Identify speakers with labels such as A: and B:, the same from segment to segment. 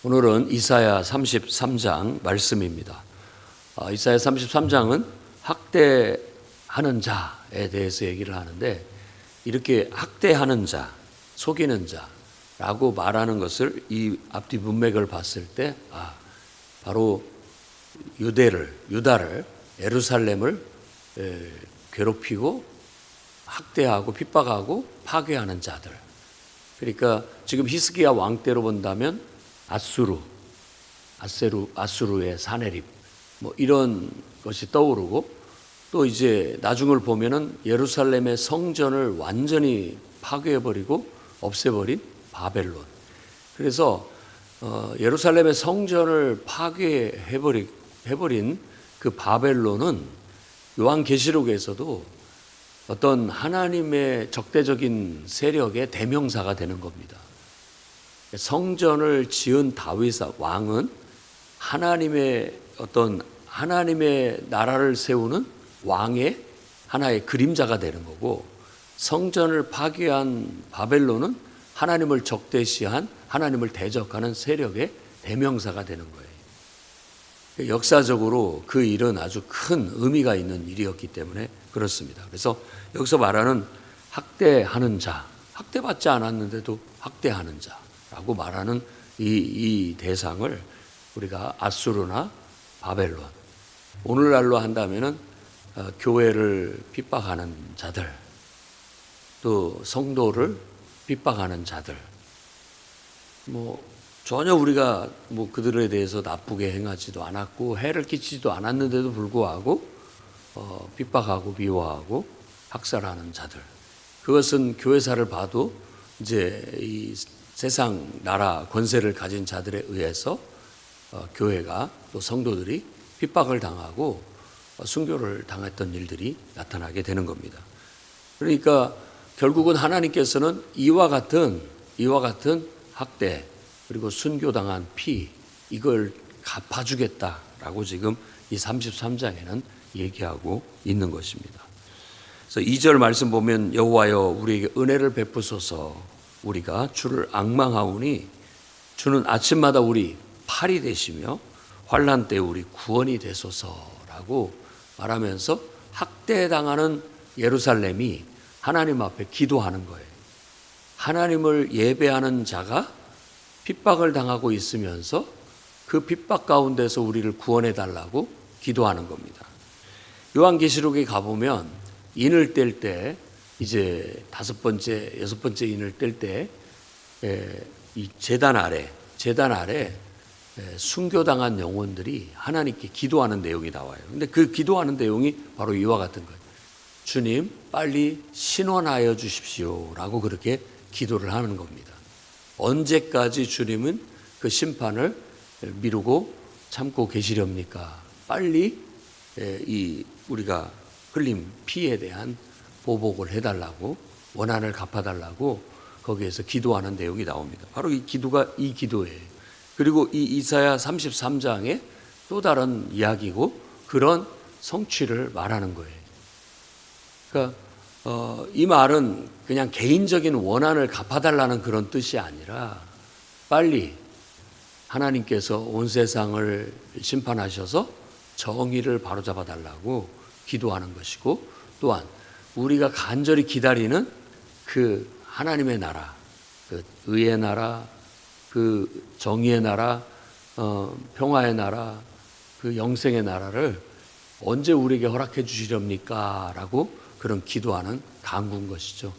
A: 오늘은 이사야 33장 말씀입니다. 이사야 33장은 학대하는 자에 대해서 얘기를 하는데, 이렇게 학대하는 자, 속이는 자라고 말하는 것을 이 앞뒤 문맥을 봤을 때 바로 유다를 예루살렘을 괴롭히고 학대하고 핍박하고 파괴하는 자들. 그러니까 지금 히스기야 왕 때로 본다면 아수르의 사내립 이런 것이 떠오르고, 또 이제 나중을 보면은 예루살렘의 성전을 완전히 파괴해버리고 없애버린 바벨론. 그래서 예루살렘의 성전을 파괴해버린 그 바벨론은 요한계시록에서도 어떤 하나님의 적대적인 세력의 대명사가 되는 겁니다. 성전을 지은 다윗 왕은 하나님의 나라를 세우는 왕의 하나의 그림자가 되는 거고, 성전을 파괴한 바벨론은 하나님을 적대시한, 하나님을 대적하는 세력의 대명사가 되는 거예요. 역사적으로 그 일은 아주 큰 의미가 있는 일이었기 때문에 그렇습니다. 그래서 여기서 말하는 학대하는 자, 학대받지 않았는데도 학대하는 자라고 말하는 이 대상을 우리가 아수르나 바벨론, 오늘날로 한다면은 교회를 핍박하는 자들, 또 성도를 핍박하는 자들, 전혀 우리가 그들에 대해서 나쁘게 행하지도 않았고 해를 끼치지도 않았는데도 불구하고 핍박하고 미워하고 학살하는 자들, 그것은 교회사를 봐도 이제 이 세상 나라 권세를 가진 자들에 의해서 교회가 또 성도들이 핍박을 당하고 순교를 당했던 일들이 나타나게 되는 겁니다. 그러니까 결국은 하나님께서는 이와 같은 학대 그리고 순교당한 피, 이걸 갚아주겠다라고 지금 이 33장에는 얘기하고 있는 것입니다. 그래서 2절 말씀 보면 여호와여 우리에게 은혜를 베푸소서, 우리가 주를 앙망하오니 주는 아침마다 우리 팔이 되시며 환난 때 우리 구원이 되소서라고 말하면서 학대당하는 예루살렘이 하나님 앞에 기도하는 거예요. 하나님을 예배하는 자가 핍박을 당하고 있으면서 그 핍박 가운데서 우리를 구원해 달라고 기도하는 겁니다. 요한계시록에 가보면 인을 뗄 때, 이제 5번째, 6번째 인을 뗄 때 이 제단 아래 순교당한 영혼들이 하나님께 기도하는 내용이 나와요. 근데 그 기도하는 내용이 바로 이와 같은 거예요. 주님 빨리 신원하여 주십시오라고 그렇게 기도를 하는 겁니다. 언제까지 주님은 그 심판을 미루고 참고 계시렵니까? 빨리 우리가 흘린 피에 대한 보복을 해달라고, 원한을 갚아달라고 거기에서 기도하는 내용이 나옵니다. 바로 이 기도가 이 기도예요. 그리고 이 이사야 33장의 또 다른 이야기고, 그런 성취를 말하는 거예요. 그러니까 이 말은 그냥 개인적인 원한을 갚아달라는 그런 뜻이 아니라, 빨리 하나님께서 온 세상을 심판하셔서 정의를 바로잡아 달라고 기도하는 것이고, 또한 우리가 간절히 기다리는 그 하나님의 나라, 그 의의 나라, 그 정의의 나라, 평화의 나라, 그 영생의 나라를 언제 우리에게 허락해 주시렵니까? 라고 그런 기도하는 간구인 것이죠.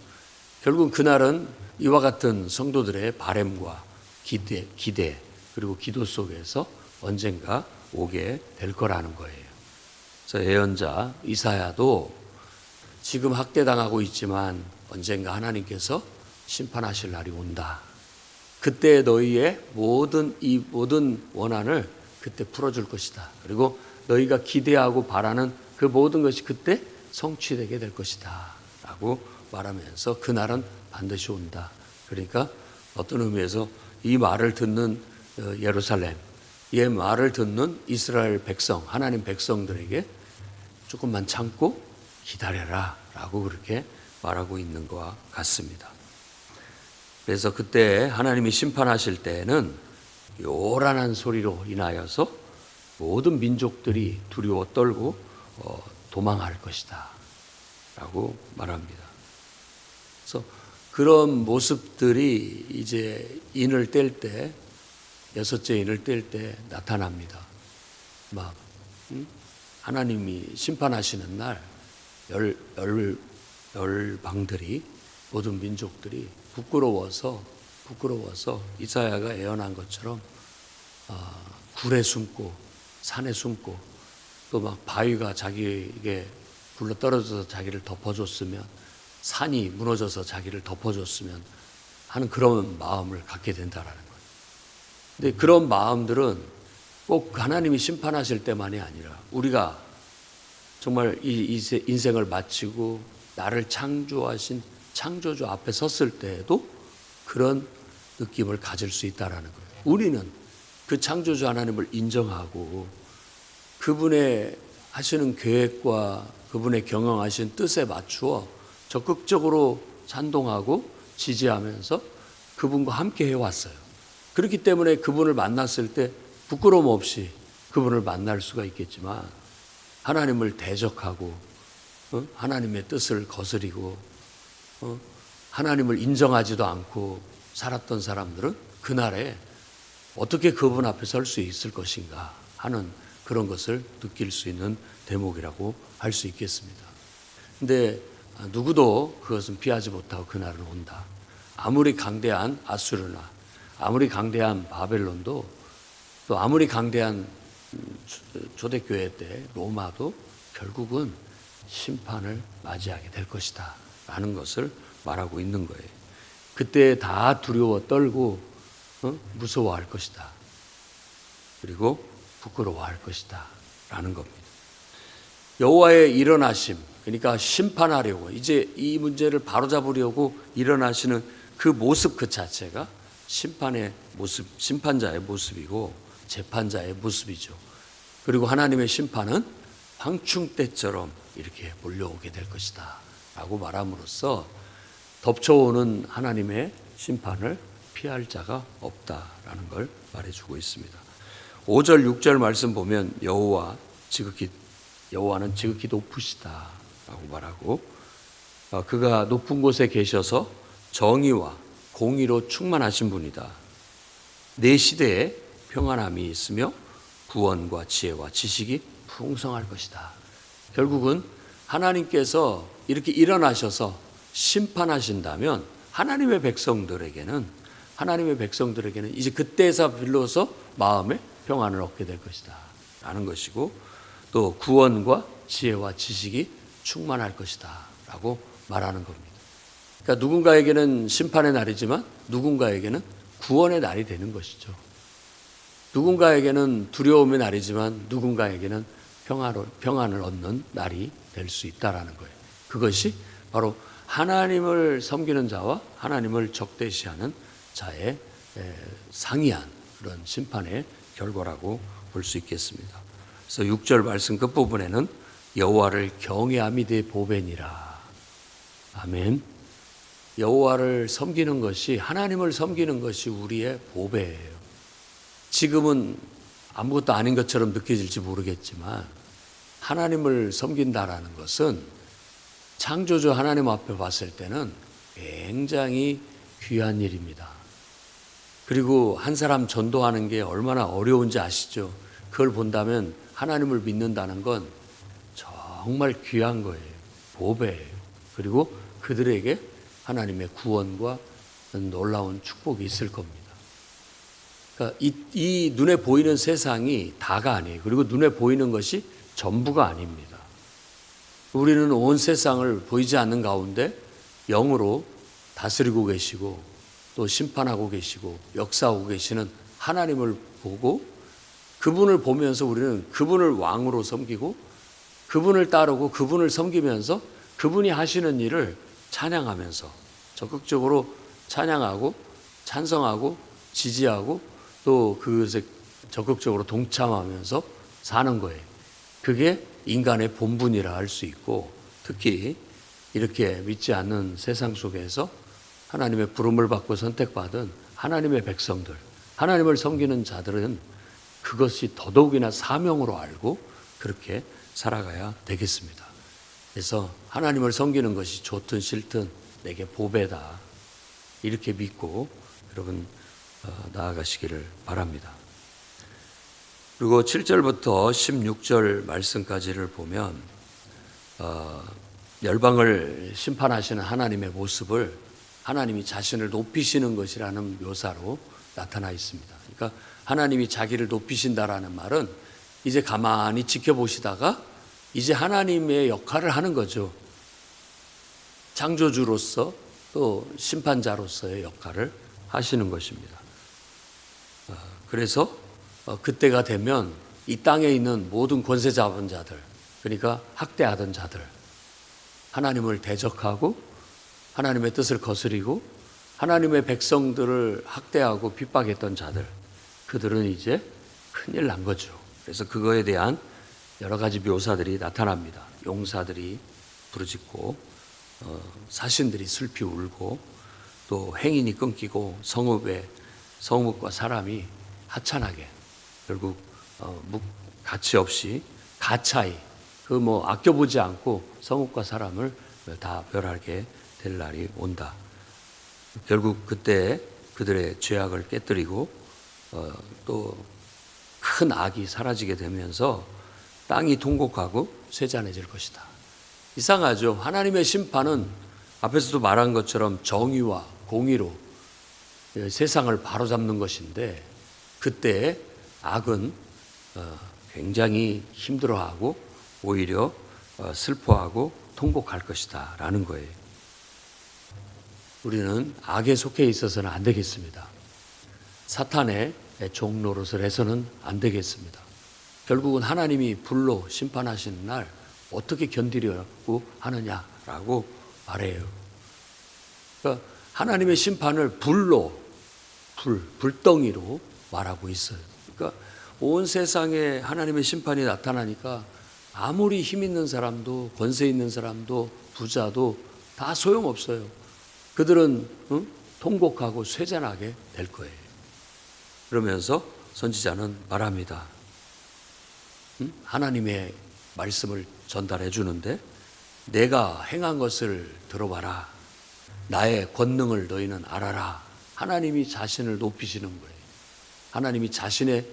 A: 결국 그날은 이와 같은 성도들의 바램과 기대 그리고 기도 속에서 언젠가 오게 될 거라는 거예요. 그래서 예언자 이사야도 지금 학대당하고 있지만 언젠가 하나님께서 심판하실 날이 온다. 그때 너희의 모든 원한을 그때 풀어줄 것이다. 그리고 너희가 기대하고 바라는 그 모든 것이 그때 성취되게 될 것이다 라고 말하면서 그날은 반드시 온다. 그러니까 어떤 의미에서 이 말을 듣는 예루살렘, 이 말을 듣는 이스라엘 백성, 하나님 백성들에게 조금만 참고 기다려라 라고 그렇게 말하고 있는 것과 같습니다. 그래서 그때 하나님이 심판하실 때는 요란한 소리로 인하여서 모든 민족들이 두려워 떨고 도망할 것이다 라고 말합니다. 그래서 그런 모습들이 이제 인을 뗄 때, 여섯째 인을 뗄 때 나타납니다. 막 하나님이 심판하시는 날 열방들이, 모든 민족들이 부끄러워서 이사야가 예언한 것처럼 굴에 숨고 산에 숨고, 또 막 바위가 자기에게 굴러 떨어져서 자기를 덮어줬으면, 산이 무너져서 자기를 덮어줬으면 하는 그런 마음을 갖게 된다라는 거예요. 근데 그런 마음들은 꼭 하나님이 심판하실 때만이 아니라 우리가 정말 이 인생을 마치고 나를 창조하신 창조주 앞에 섰을 때에도 그런 느낌을 가질 수 있다라는 거예요. 우리는 그 창조주 하나님을 인정하고 그분의 하시는 계획과 그분의 경영하신 뜻에 맞추어 적극적으로 찬동하고 지지하면서 그분과 함께 해왔어요. 그렇기 때문에 그분을 만났을 때 부끄러움 없이 그분을 만날 수가 있겠지만, 하나님을 대적하고 하나님의 뜻을 거스리고 하나님을 인정하지도 않고 살았던 사람들은 그날에 어떻게 그분 앞에 설 수 있을 것인가 하는 그런 것을 느낄 수 있는 대목이라고 할 수 있겠습니다. 근데 누구도 그것은 피하지 못하고 그날은 온다. 아무리 강대한 아수르나 아무리 강대한 바벨론도, 또 아무리 강대한 초대교회 때 로마도 결국은 심판을 맞이하게 될 것이다 라는 것을 말하고 있는 거예요. 그때 다 두려워 떨고 무서워할 것이다. 그리고 부끄러워할 것이다 라는 겁니다. 여호와의 일어나심, 그러니까 심판하려고, 이제 이 문제를 바로잡으려고 일어나시는 그 모습 그 자체가 심판의 모습, 심판자의 모습이고 재판자의 모습이죠. 그리고 하나님의 심판은 황충 때처럼 이렇게 몰려오게 될 것이다 라고 말함으로써 덮쳐오는 하나님의 심판을 피할 자가 없다라는 걸 말해주고 있습니다. 5절 6절 말씀 보면 여호와는 지극히 높으시다 라고 말하고, 그가 높은 곳에 계셔서 정의와 공의로 충만하신 분이다. 내 시대에 평안함이 있으며 구원과 지혜와 지식이 풍성할 것이다. 결국은 하나님께서 이렇게 일어나셔서 심판하신다면 하나님의 백성들에게는 이제 그때에서 빌로서 마음의 평안을 얻게 될 것이다 라는 것이고, 또 구원과 지혜와 지식이 충만할 것이다 라고 말하는 겁니다. 그러니까 누군가에게는 심판의 날이지만 누군가에게는 구원의 날이 되는 것이죠. 누군가에게는 두려움의 날이지만 누군가에게는 평안을 얻는 날이 될 수 있다라는 거예요. 그것이 바로 하나님을 섬기는 자와 하나님을 적대시하는 자의 상이한 그런 심판의 결과라고 볼 수 있겠습니다. 그래서 6절 말씀 끝부분에는 여호와를 경외함이 되 보배니라. 아멘. 여호와를 섬기는 것이, 하나님을 섬기는 것이 우리의 보배예요. 지금은 아무것도 아닌 것처럼 느껴질지 모르겠지만 하나님을 섬긴다라는 것은 창조주 하나님 앞에 봤을 때는 굉장히 귀한 일입니다. 그리고 한 사람 전도하는 게 얼마나 어려운지 아시죠? 그걸 본다면 하나님을 믿는다는 건 정말 귀한 거예요. 보배예요. 그리고 그들에게 하나님의 구원과 놀라운 축복이 있을 겁니다. 그러니까 이 눈에 보이는 세상이 다가 아니에요. 그리고 눈에 보이는 것이 전부가 아닙니다. 우리는 온 세상을 보이지 않는 가운데 영으로 다스리고 계시고 또 심판하고 계시고 역사하고 계시는 하나님을 보고, 그분을 보면서 우리는 그분을 왕으로 섬기고 그분을 따르고 그분을 섬기면서 그분이 하시는 일을 찬양하면서 적극적으로 찬양하고 찬성하고 지지하고 또 그것에 적극적으로 동참하면서 사는 거예요. 그게 인간의 본분이라 할 수 있고, 특히 이렇게 믿지 않는 세상 속에서 하나님의 부름을 받고 선택받은 하나님의 백성들, 하나님을 섬기는 자들은 그것이 더더욱이나 사명으로 알고 그렇게 살아가야 되겠습니다. 그래서 하나님을 섬기는 것이 좋든 싫든 내게 보배다, 이렇게 믿고 여러분 나아가시기를 바랍니다. 그리고 7절부터 16절 말씀까지를 보면 열방을 심판하시는 하나님의 모습을 하나님이 자신을 높이시는 것이라는 묘사로 나타나 있습니다. 그러니까 하나님이 자기를 높이신다라는 말은 이제 가만히 지켜보시다가 이제 하나님의 역할을 하는 거죠. 창조주로서 또 심판자로서의 역할을 하시는 것입니다. 그래서 그때가 되면 이 땅에 있는 모든 권세 잡은 자들, 그러니까 학대하던 자들, 하나님을 대적하고 하나님의 뜻을 거스리고 하나님의 백성들을 학대하고 핍박했던 자들, 그들은 이제 큰일 난 거죠. 그래서 그거에 대한 여러 가지 묘사들이 나타납니다. 용사들이 부르짖고 사신들이 슬피 울고 또 행인이 끊기고 성읍과 사람이 하찮하게 결국 가치 없이 가차이 아껴보지 않고 성읍과 사람을 다 멸하게 될 날이 온다. 결국 그때 그들의 죄악을 깨뜨리고 또 큰 악이 사라지게 되면서 땅이 통곡하고 쇠잔해질 것이다. 이상하죠. 하나님의 심판은 앞에서도 말한 것처럼 정의와 공의로 세상을 바로잡는 것인데 그때 악은 굉장히 힘들어하고 오히려 슬퍼하고 통곡할 것이다 라는 거예요. 우리는 악에 속해 있어서는 안 되겠습니다. 사탄의 종노릇을 해서는 안 되겠습니다. 결국은 하나님이 불로 심판하시는 날 어떻게 견디려고 하느냐라고 말해요. 그러니까 하나님의 심판을 불덩이로 말하고 있어요. 그러니까 온 세상에 하나님의 심판이 나타나니까 아무리 힘 있는 사람도 권세 있는 사람도 부자도 다 소용없어요. 그들은 통곡하고 쇠잔하게 될 거예요. 그러면서 선지자는 말합니다. 하나님의 말씀을 전달해 주는데 내가 행한 것을 들어봐라. 나의 권능을 너희는 알아라. 하나님이 자신을 높이시는 거예요. 하나님이 자신의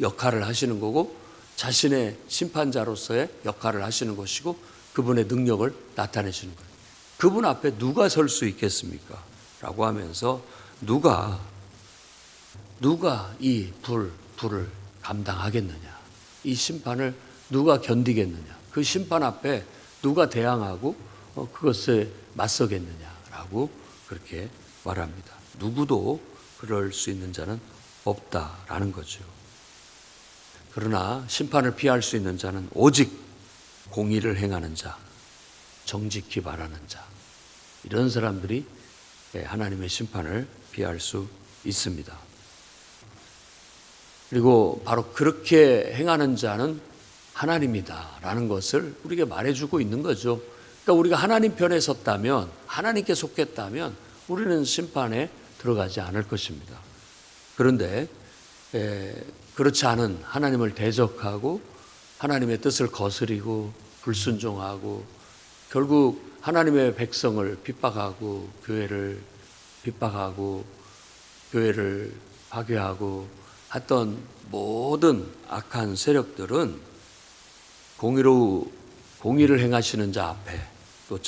A: 역할을 하시는 거고 자신의 심판자로서의 역할을 하시는 것이고 그분의 능력을 나타내시는 거예요. 그분 앞에 누가 설 수 있겠습니까? 라고 하면서 누가 이 불을 감당하겠느냐? 이 심판을 누가 견디겠느냐? 그 심판 앞에 누가 대항하고 그것에 맞서겠느냐라고 그렇게 말합니다. 누구도 그럴 수 있는 자는 없다라는 거죠. 그러나 심판을 피할 수 있는 자는 오직 공의를 행하는 자, 정직히 바라는 자, 이런 사람들이 하나님의 심판을 피할 수 있습니다. 그리고 바로 그렇게 행하는 자는 하나님이다라는 것을 우리에게 말해주고 있는 거죠. 그러니까 우리가 하나님 편에 섰다면, 하나님께 속했다면 우리는 심판에 들어가지 않을 것입니다. 그런데 그렇지 않은 하나님을 대적하고 하나님의 뜻을 거스리고 불순종하고 결국 하나님의 백성을 핍박하고 교회를 핍박하고 교회를 파괴하고 했던 모든 악한 세력들은 공의를 행하시는 자 앞에 또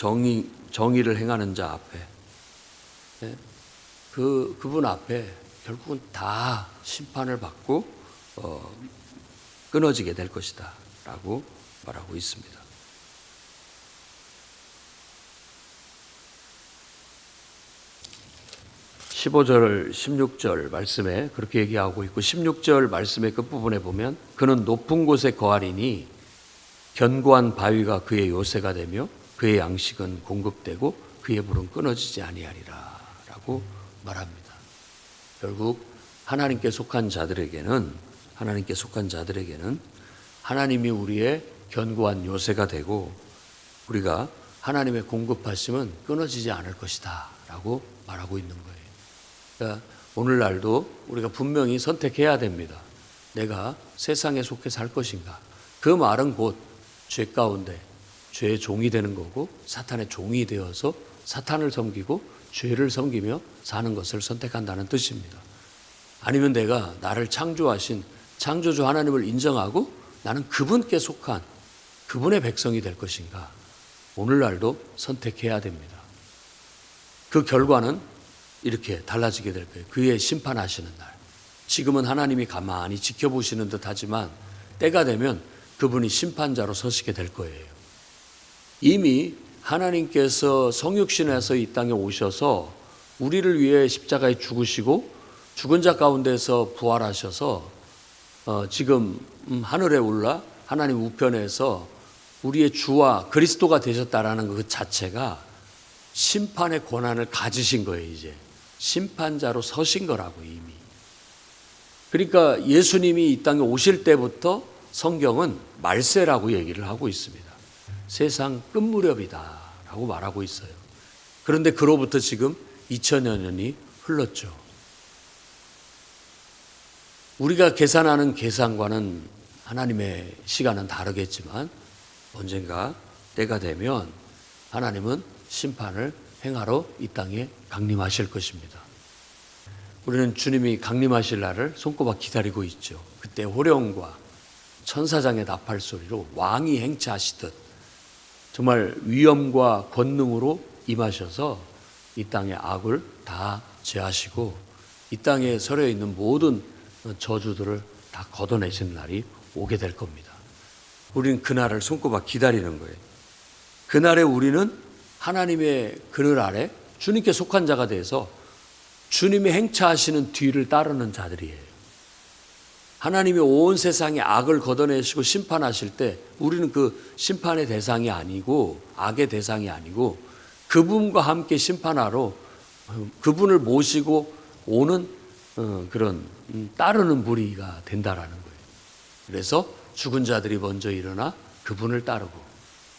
A: 정의를 행하는 자 앞에 그분 앞에 결국은 다 심판을 받고 끊어지게 될 것이다 라고 말하고 있습니다. (15절) 16절 말씀에 그렇게 얘기하고 있고 16절 말씀의 끝부분에 보면 그는 높은 곳에 거하리니 견고한 바위가 그의 요새가 되며 그의 양식은 공급되고 그의 불은 끊어지지 아니하리라 라고 말합니다. 결국 하나님께 속한 자들에게는 하나님이 우리의 견고한 요새가 되고 우리가 하나님의 공급하심은 끊어지지 않을 것이다 라고 말하고 있는 거예요. 그러니까 오늘날도 우리가 분명히 선택해야 됩니다. 내가 세상에 속해 살 것인가? 그 말은 곧 죄 가운데 죄의 종이 되는 거고 사탄의 종이 되어서 사탄을 섬기고 죄를 섬기며 사는 것을 선택한다는 뜻입니다. 아니면 내가 나를 창조하신 창조주 하나님을 인정하고 나는 그분께 속한 그분의 백성이 될 것인가? 오늘날도 선택해야 됩니다. 그 결과는 이렇게 달라지게 될 거예요. 그의 심판하시는 날. 지금은 하나님이 가만히 지켜보시는 듯 하지만 때가 되면 그분이 심판자로 서시게 될 거예요. 이미 하나님께서 성육신에서 이 땅에 오셔서 우리를 위해 십자가에 죽으시고 죽은 자 가운데서 부활하셔서 지금 하늘에 올라 하나님 우편에서 우리의 주와 그리스도가 되셨다라는 그 자체가 심판의 권한을 가지신 거예요. 이제 심판자로 서신 거라고 이미. 그러니까 예수님이 이 땅에 오실 때부터 성경은 말세라고 얘기를 하고 있습니다. 세상 끝무렵이다 라고 말하고 있어요. 그런데 그로부터 지금 2000여 년이 흘렀죠. 우리가 계산하는 계산과는 하나님의 시간은 다르겠지만 언젠가 때가 되면 하나님은 심판을 행하러 이 땅에 강림하실 것입니다. 우리는 주님이 강림하실 날을 손꼽아 기다리고 있죠. 그때 호령과 천사장의 나팔 소리로 왕이 행차하시듯 정말 위엄과 권능으로 임하셔서 이 땅의 악을 다 제하시고 이 땅에 서려 있는 모든 저주들을 다 걷어내시는 날이 오게 될 겁니다. 우리는 그날을 손꼽아 기다리는 거예요. 그날에 우리는 하나님의 그늘 아래 주님께 속한 자가 돼서 주님의 행차하시는 뒤를 따르는 자들이에요. 하나님이 온 세상의 악을 걷어내시고 심판하실 때 우리는 그 심판의 대상이 아니고 악의 대상이 아니고 그분과 함께 심판하러 그분을 모시고 오는 그런 따르는 무리가 된다라는 거예요. 그래서 죽은 자들이 먼저 일어나 그분을 따르고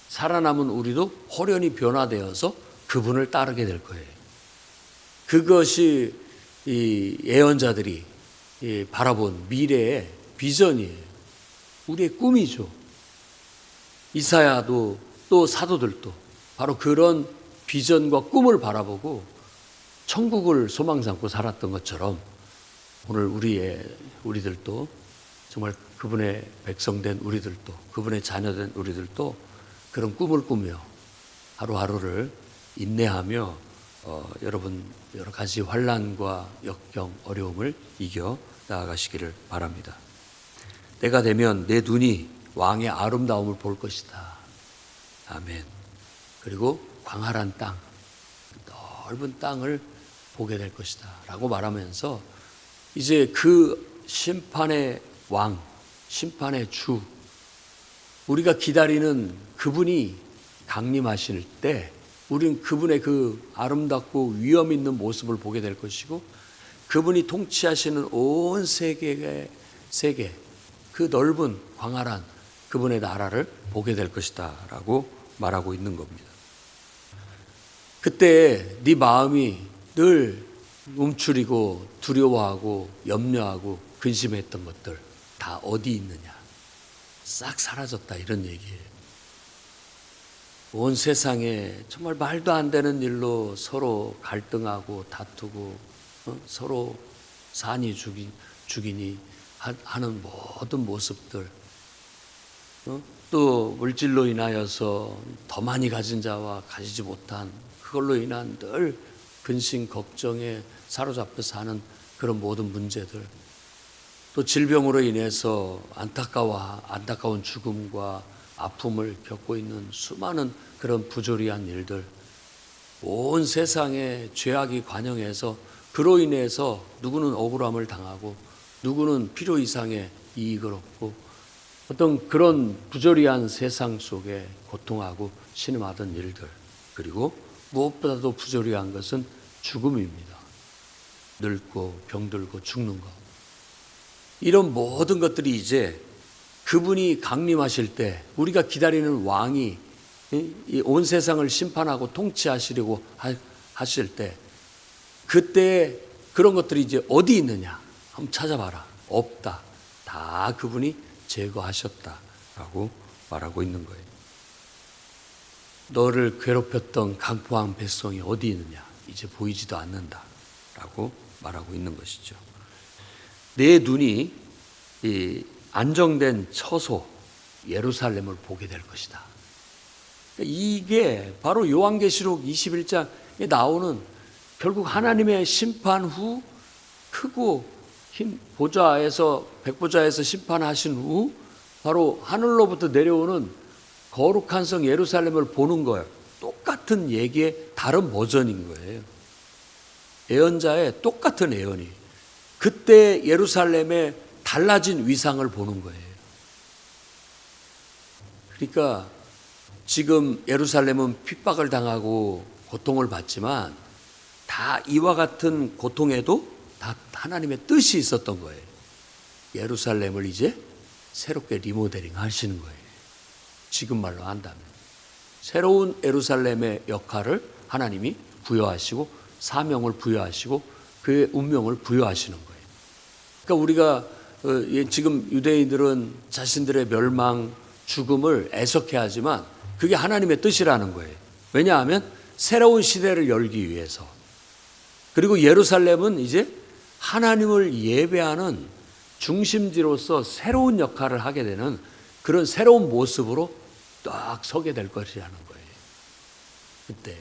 A: 살아남은 우리도 호련히 변화되어서 그분을 따르게 될 거예요. 그것이 이 예언자들이 바라본 미래의 비전이에요. 우리의 꿈이죠. 이사야도 또 사도들도 바로 그런 비전과 꿈을 바라보고 천국을 소망 삼고 살았던 것처럼 오늘 우리들도 정말 그분의 백성된 우리들도 그분의 자녀된 우리들도 그런 꿈을 꾸며 하루하루를 인내하며 여러분 여러 가지 환난과 역경 어려움을 이겨 나아가시기를 바랍니다. 때가 되면 내 눈이 왕의 아름다움을 볼 것이다. 아멘. 그리고 광활한 땅, 넓은 땅을 보게 될 것이다 라고 말하면서 이제 그 심판의 왕, 심판의 주, 우리가 기다리는 그분이 강림하실 때 우리는 그분의 그 아름답고 위엄 있는 모습을 보게 될 것이고 그분이 통치하시는 온 세계 그 넓은 광활한 그분의 나라를 보게 될 것이다 라고 말하고 있는 겁니다. 그때 네 마음이 늘 움츠리고 두려워하고 염려하고 근심했던 것들 다 어디 있느냐? 싹 사라졌다 이런 얘기예요. 온 세상에 정말 말도 안 되는 일로 서로 갈등하고 다투고 서로 산이 죽이니 하는 모든 모습들 또 물질로 인하여서 더 많이 가진 자와 가지지 못한 그걸로 인한 늘 근심 걱정에 사로잡혀 사는 그런 모든 문제들 또 질병으로 인해서 안타까운 죽음과 아픔을 겪고 있는 수많은 그런 부조리한 일들 온 세상에 죄악이 관영해서 그로 인해서 누구는 억울함을 당하고 누구는 필요 이상의 이익을 얻고 어떤 그런 부조리한 세상 속에 고통하고 신음하던 일들 그리고 무엇보다도 부조리한 것은 죽음입니다. 늙고 병들고 죽는 것 이런 모든 것들이 이제 그분이 강림하실 때 우리가 기다리는 왕이 온 세상을 심판하고 통치하시려고 하실 때 그때 그런 것들이 이제 어디 있느냐? 한번 찾아봐라. 없다. 다 그분이 제거하셨다라고 말하고 있는 거예요. 너를 괴롭혔던 강포한 백성이 어디 있느냐? 이제 보이지도 않는다라고 말하고 있는 것이죠. 내 눈이 이 안정된 처소 예루살렘을 보게 될 것이다. 이게 바로 요한계시록 21장에 나오는 결국 하나님의 심판 후 크고 흰 보좌에서 백보좌에서 심판하신 후 바로 하늘로부터 내려오는 거룩한 성 예루살렘을 보는 거예요. 똑같은 얘기의 다른 버전인 거예요. 예언자의 똑같은 예언이 그때 예루살렘의 달라진 위상을 보는 거예요. 그러니까 지금 예루살렘은 핍박을 당하고 고통을 받지만 다 이와 같은 고통에도 다 하나님의 뜻이 있었던 거예요. 예루살렘을 이제 새롭게 리모델링 하시는 거예요. 지금 말로 한다면 새로운 예루살렘의 역할을 하나님이 부여하시고 사명을 부여하시고 그의 운명을 부여하시는 거예요. 그러니까 우리가 지금 유대인들은 자신들의 멸망, 죽음을 애석해 하지만 그게 하나님의 뜻이라는 거예요. 왜냐하면 새로운 시대를 열기 위해서. 그리고 예루살렘은 이제 하나님을 예배하는 중심지로서 새로운 역할을 하게 되는 그런 새로운 모습으로 딱 서게 될 것이라는 거예요. 그때.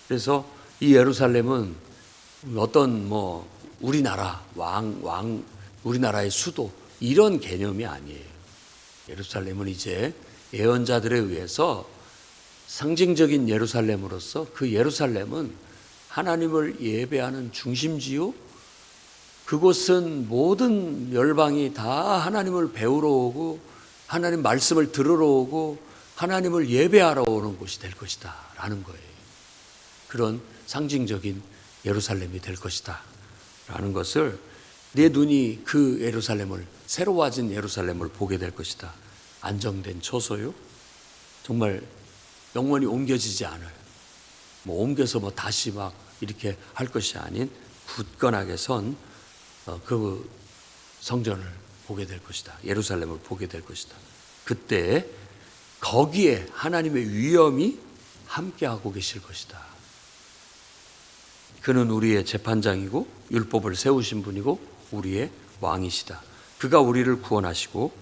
A: 그래서 이 예루살렘은 어떤 우리나라 우리나라의 수도 이런 개념이 아니에요. 예루살렘은 이제 예언자들에 의해서 상징적인 예루살렘으로서 그 예루살렘은 하나님을 예배하는 중심지요. 그곳은 모든 열방이 다 하나님을 배우러 오고 하나님 말씀을 들으러 오고 하나님을 예배하러 오는 곳이 될 것이다 라는 거예요. 그런 상징적인 예루살렘이 될 것이다 라는 것을 내 눈이 그 예루살렘을 새로워진 예루살렘을 보게 될 것이다. 안정된 처소요. 정말 영원히 옮겨지지 않을 옮겨서 다시 막 이렇게 할 것이 아닌 굳건하게 선 그 성전을 보게 될 것이다. 예루살렘을 보게 될 것이다. 그때 거기에 하나님의 위엄이 함께하고 계실 것이다. 그는 우리의 재판장이고 율법을 세우신 분이고 우리의 왕이시다. 그가 우리를 구원하시고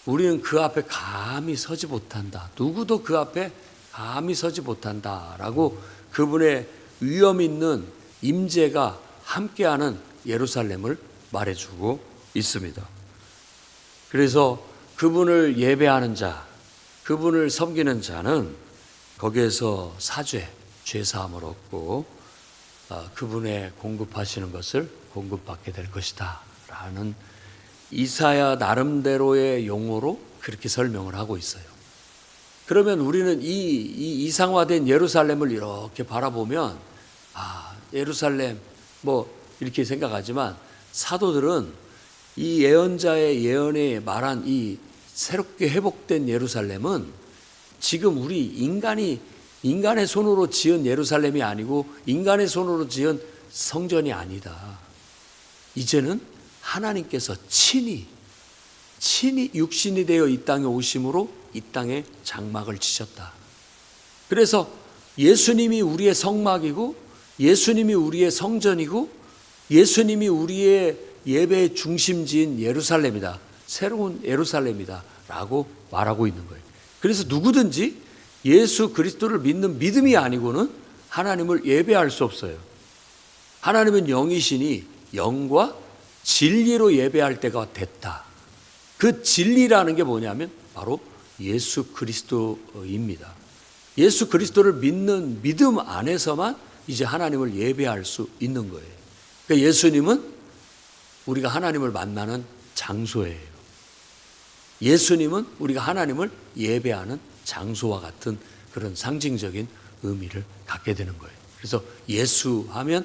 A: 우리는 그 앞에 감히 서지 못한다. 누구도 그 앞에 감히 서지 못한다라고 그분의 위엄 있는 임재가 함께하는 예루살렘을 말해주고 있습니다. 그래서 그분을 예배하는 자, 그분을 섬기는 자는 거기에서 사죄, 죄사함을 얻고 그분의 공급하시는 것을 공급받게 될 것이다 라는 이사야 나름대로의 용어로 그렇게 설명을 하고 있어요. 그러면 우리는 이 이상화된 예루살렘을 이렇게 바라보면 예루살렘 이렇게 생각하지만 사도들은 이 예언자의 예언에 말한 이 새롭게 회복된 예루살렘은 지금 우리 인간의 손으로 지은 예루살렘이 아니고 인간의 손으로 지은 성전이 아니다. 이제는 하나님께서 친히 육신이 되어 이 땅에 오심으로 이 땅에 장막을 치셨다. 그래서 예수님이 우리의 성막이고 예수님이 우리의 성전이고 예수님이 우리의 예배의 중심지인 예루살렘이다. 새로운 예루살렘이다 라고 말하고 있는 거예요. 그래서 누구든지 예수 그리스도를 믿는 믿음이 아니고는 하나님을 예배할 수 없어요. 하나님은 영이시니 영과 진리로 예배할 때가 됐다. 그 진리라는 게 뭐냐면 바로 예수 그리스도입니다. 예수 그리스도를 믿는 믿음 안에서만 이제 하나님을 예배할 수 있는 거예요. 그러니까 예수님은 우리가 하나님을 만나는 장소예요. 예수님은 우리가 하나님을 예배하는 장소와 같은 그런 상징적인 의미를 갖게 되는 거예요. 그래서 예수 하면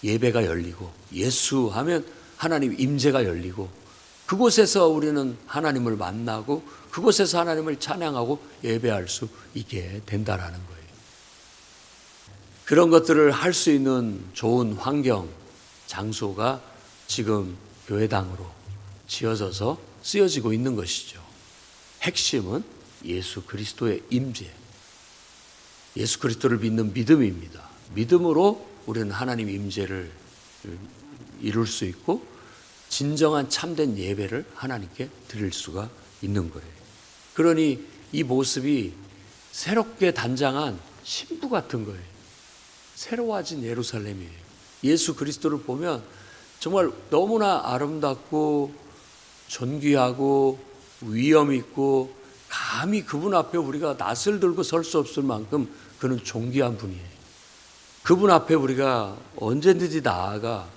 A: 예배가 열리고 예수 하면 하나님 임재가 열리고 그곳에서 우리는 하나님을 만나고 그곳에서 하나님을 찬양하고 예배할 수 있게 된다라는 거예요. 그런 것들을 할 수 있는 좋은 환경, 장소가 지금 교회당으로 지어져서 쓰여지고 있는 것이죠. 핵심은 예수 그리스도의 임재, 예수 그리스도를 믿는 믿음입니다. 믿음으로 우리는 하나님 임재를 이룰 수 있고 진정한 참된 예배를 하나님께 드릴 수가 있는 거예요. 그러니 이 모습이 새롭게 단장한 신부 같은 거예요. 새로워진 예루살렘이에요. 예수 그리스도를 보면 정말 너무나 아름답고 존귀하고 위엄 있고 감히 그분 앞에 우리가 낯을 들고 설 수 없을 만큼 그는 존귀한 분이에요. 그분 앞에 우리가 언제든지 나아가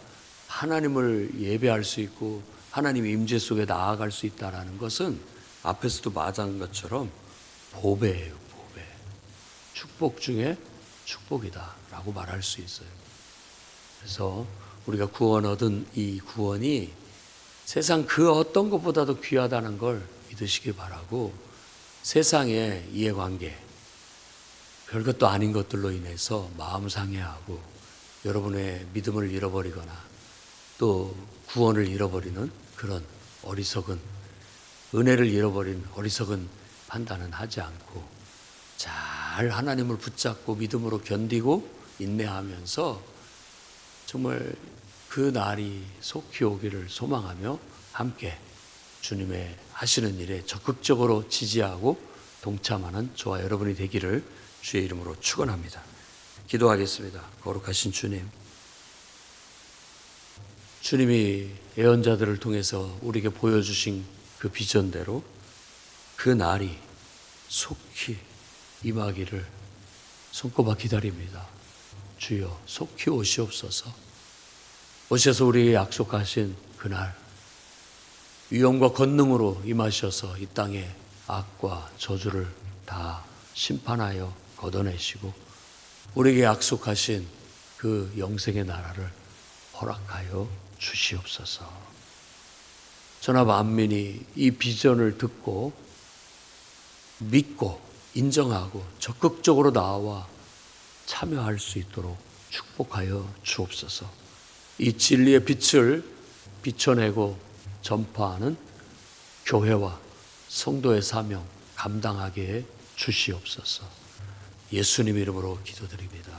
A: 하나님을 예배할 수 있고 하나님의 임재 속에 나아갈 수 있다는 것은 앞에서도 말한 것처럼 보배예요. 보배. 축복 중에 축복이다라고 말할 수 있어요. 그래서 우리가 구원 얻은 이 구원이 세상 그 어떤 것보다도 귀하다는 걸 믿으시기 바라고, 세상의 이해관계, 별것도 아닌 것들로 인해서 마음 상해하고 여러분의 믿음을 잃어버리거나 또 구원을 잃어버리는 그런 어리석은, 은혜를 잃어버린 어리석은 판단은 하지 않고 잘 하나님을 붙잡고 믿음으로 견디고 인내하면서 정말 그 날이 속히 오기를 소망하며 함께 주님의 하시는 일에 적극적으로 지지하고 동참하는 저와 여러분이 되기를 주의 이름으로 축원합니다. 기도하겠습니다. 거룩하신 주님, 주님이 예언자들을 통해서 우리에게 보여주신 그 비전대로 그 날이 속히 임하기를 손꼽아 기다립니다. 주여 속히 오시옵소서. 오셔서 우리에게 약속하신 그날 위엄과 권능으로 임하셔서 이 땅에 악과 저주를 다 심판하여 걷어내시고 우리에게 약속하신 그 영생의 나라를 허락하여 주시옵소서. 저나 만민이 이 비전을 듣고 믿고 인정하고 적극적으로 나와 참여할 수 있도록 축복하여 주옵소서. 이 진리의 빛을 비춰내고 전파하는 교회와 성도의 사명 감당하게 해 주시옵소서. 예수님 이름으로 기도드립니다.